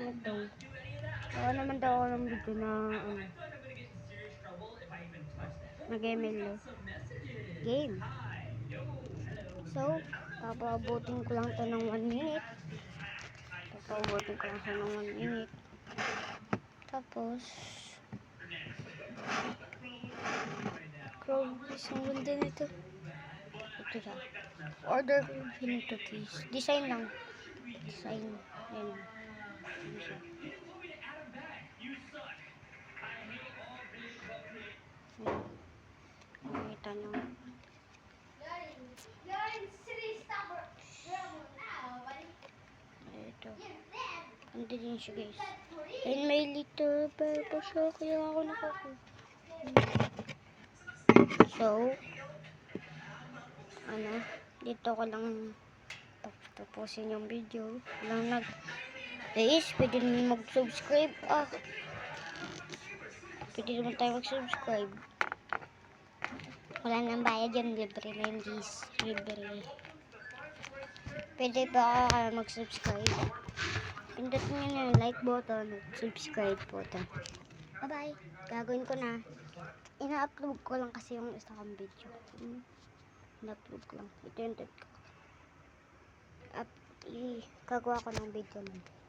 pangit daw. Gawa naman daw ako ng video na nag-ML game. So, papabutin ko lang to ng 1 minute. Papabutin ko lang siya ng 1 minute. Tapos, Chrome, isang ganda nito. Ito siya. Order ko nito, please. Design lang. Design. Yan. Ano siya? Nakita nyo. Ito. Ando din siya, guys. And may little purple siya. Kaya ako nakakuha. So, dito ko lang tapusin yung video. Walang guys, pwede naman mag-subscribe. Pwede naman tayo mag-subscribe. Wala nang bayad yan. Libre na yun, guys. Libre. Pwede ba mag-subscribe? Pindutin nyo yung like button. Subscribe button. Bye-bye. Gagawin ko na. Ina-upload ko lang kasi yung isa kong video. Ina-upload ko lang. Ito yung tip ko. Gagawa ko ng video lang.